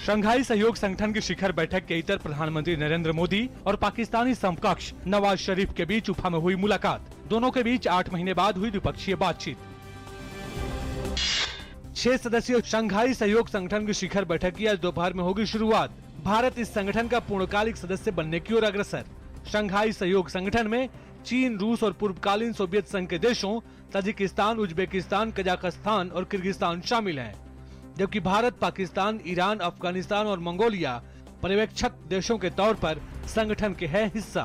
Shanghai सहयोग संगठन की शिखर बैठक के इतर प्रधानमंत्री नरेंद्र मोदी और पाकिस्तानी समकक्ष नवाज शरीफ के बीच उफा में हुई मुलाकात। दोनों के बीच 8 महीने बाद हुई द्विपक्षीय बातचीत। 6 सदस्यीय शंघाई सहयोग संगठन की शिखर बैठक की आज दोपहर में होगी शुरुआत। भारत इस संगठन का पूर्णकालिक सदस्य बनने की ओर अग्रसर। शंघाई सहयोग संगठन में चीन, रूस और पूर्वकालीन सोवियत संघ के देशों ताजिकिस्तान, उज्बेकिस्तान, कजाकिस्तान और किर्गिस्तान शामिल हैं, जबकि भारत, पाकिस्तान, ईरान, अफगानिस्तान और मंगोलिया पर्यवेक्षक देशों के तौर पर संगठन के है हिस्सा।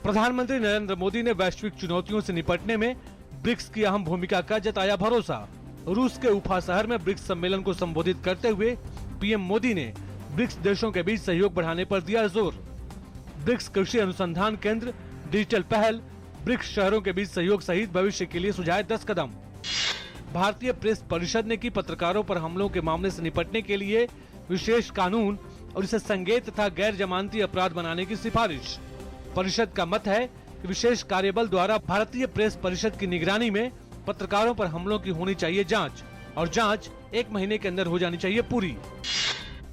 प्रधानमंत्री नरेंद्र मोदी ने वैश्विक चुनौतियों से निपटने में ब्रिक्स की अहम भूमिका का जताया भरोसा। रूस के उफा शहर में ब्रिक्स सम्मेलन को संबोधित करते हुए पीएम मोदी ने ब्रिक्स देशों के बीच सहयोग बढ़ाने पर दिया जोर। ब्रिक्स कृषि अनुसंधान केंद्र, डिजिटल पहल, ब्रिक्स शहरों के बीच सहयोग सहित भविष्य के लिए सुझाए 10 कदम। भारतीय प्रेस परिषद ने की पत्रकारों पर हमलों के मामले से निपटने के लिए विशेष कानून और इसे संज्ञेय तथा गैर जमानती अपराध बनाने की सिफारिश। परिषद का मत है कि विशेष कार्यबल द्वारा भारतीय प्रेस परिषद की निगरानी में पत्रकारों पर हमलों की होनी चाहिए जांच, और जांच 1 महीने के अंदर हो जानी चाहिए पूरी।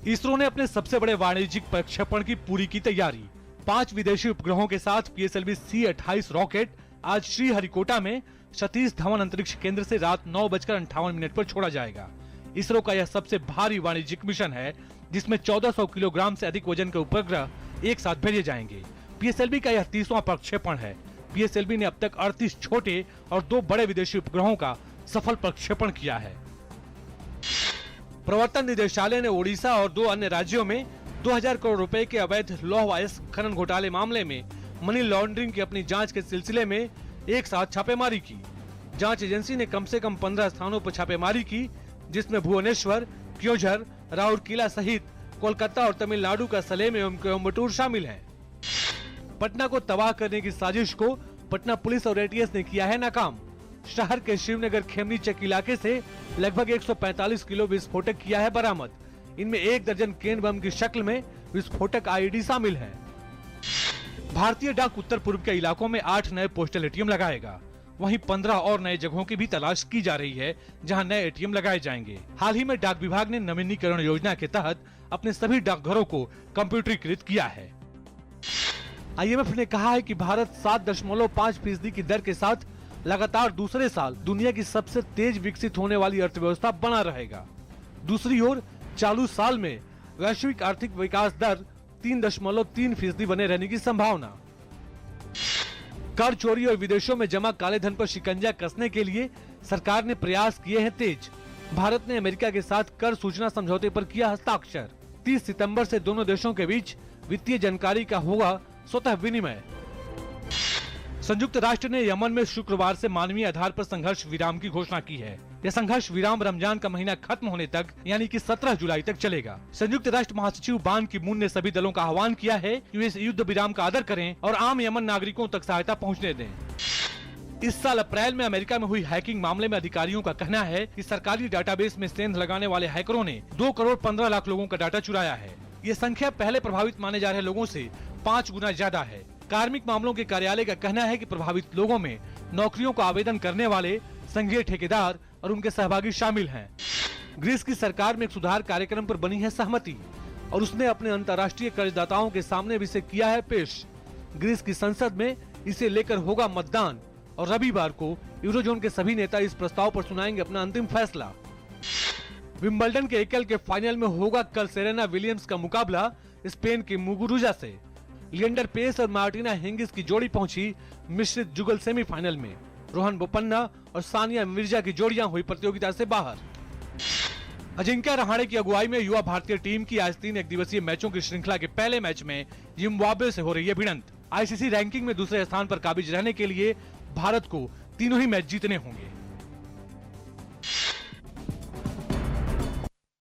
इसरो ने अपने सबसे बड़े वाणिज्यिक प्रक्षेपण की पूरी की तैयारी। 5 विदेशी उपग्रहों के साथ PSLV C-28 रॉकेट आज श्रीहरिकोटा में सतीश धवन अंतरिक्ष केंद्र से रात 9:58 पर छोड़ा जाएगा। इसरो का यह सबसे भारी वाणिज्यिक मिशन है, जिसमें 1400 किलोग्राम से अधिक वजन के उपग्रह एक साथ भेजे जाएंगे। PSLV का यह 30वां प्रक्षेपण है। PSLV ने अब तक 38 छोटे और 2 बड़े विदेशी उपग्रहों का सफल प्रक्षेपण किया है। प्रवर्तन निदेशालय ने ओडिशा और 2 अन्य राज्यों में 2000 करोड़ रुपए के अवैध लौह अयस्क खनन घोटाले मामले में मनी लॉन्ड्रिंग की अपनी जांच के सिलसिले में एक साथ छापेमारी की। जांच एजेंसी ने कम से कम 15 स्थानों पर छापेमारी की, जिसमें भुवनेश्वर, क्योंझर, राउरकेला सहित कोलकाता और तमिलनाडु का सलेम एवं कोयम्बटूर शामिल है। पटना को तबाह करने की साजिश को पटना पुलिस और ATS ने किया है नाकाम। शहर के शिवनगर खेमनी चक इलाके से लगभग 145 किलो विस्फोटक किया है बरामद। इनमें 1 दर्जन केन बम की शक्ल में विस्फोटक IED शामिल है। भारतीय डाक उत्तर पूर्व के इलाकों में 8 नए पोस्टल ATM लगाएगा। वहीं 15 और नए जगहों की भी तलाश की जा रही है, जहां नए ATM लगाए जाएंगे। हाल ही में डाक विभाग ने नवीनीकरण योजना के तहत अपने सभी डाकघरों को कंप्यूटरीकृत किया है। IMF ने कहा है कि भारत 7.5% की दर के साथ लगातार दूसरे साल दुनिया की सबसे तेज विकसित होने वाली अर्थव्यवस्था बना रहेगा। दूसरी ओर चालू साल में वैश्विक आर्थिक विकास दर 3.3% बने रहने की संभावना। कर चोरी और विदेशों में जमा काले धन पर शिकंजा कसने के लिए सरकार ने प्रयास किए हैं तेज। भारत ने अमेरिका के साथ कर सूचना समझौते पर किया हस्ताक्षर। 30 सितंबर से दोनों देशों के बीच वित्तीय जानकारी का होगा स्वतः विनिमय। संयुक्त राष्ट्र ने यमन में शुक्रवार से मानवीय आधार पर संघर्ष विराम की घोषणा की है। यह संघर्ष विराम रमजान का महीना खत्म होने तक यानी कि 17 जुलाई तक चलेगा। संयुक्त राष्ट्र महासचिव बान की मून ने सभी दलों का आह्वान किया है कि वे इस युद्ध विराम का आदर करें और आम यमन नागरिकों तक सहायता पहुंचने दें। इस साल अप्रैल में अमेरिका में हुई हैकिंग मामले में अधिकारियों का कहना है कि सरकारी डाटाबेस में सेंध लगाने वाले हैकरों ने 2 करोड़ 15 लाख लोगों का डाटा चुराया है। ये संख्या पहले प्रभावित माने जा रहे लोगों से 5 गुना ज्यादा है। कार्मिक मामलों के कार्यालय का कहना है कि प्रभावित लोगों में नौकरियों को आवेदन करने वाले संघीय ठेकेदार और उनके सहभागी शामिल हैं। ग्रीस की सरकार में एक सुधार कार्यक्रम पर बनी है सहमति और उसने अपने अंतर्राष्ट्रीय कर्जदाताओं के सामने भी इसे किया है पेश। ग्रीस की संसद में इसे लेकर होगा मतदान और रविवार को यूरोजोन के सभी नेता इस प्रस्ताव पर सुनाएंगे अपना अंतिम फैसला। विंबलडन के एकल के फाइनल में होगा कल सेरेना विलियम्स का मुकाबला स्पेन के मुगुरुजा से। लिएंडर पेस और मार्टिना हिंगिस की जोड़ी पहुंची मिश्रित जुगल सेमीफाइनल में। रोहन बोपन्ना और सानिया मिर्जा की जोड़ियां हुई प्रतियोगिता से बाहर। अजिंक्य रहाणे की अगुवाई में युवा भारतीय टीम की आज 3 एकदिवसीय मैचों की श्रृंखला के पहले मैच में जिम्बाब्वे से हो रही है भिड़ंत। ICC रैंकिंग में दूसरे स्थान पर काबिज रहने के लिए भारत को तीनों ही मैच जीतने होंगे।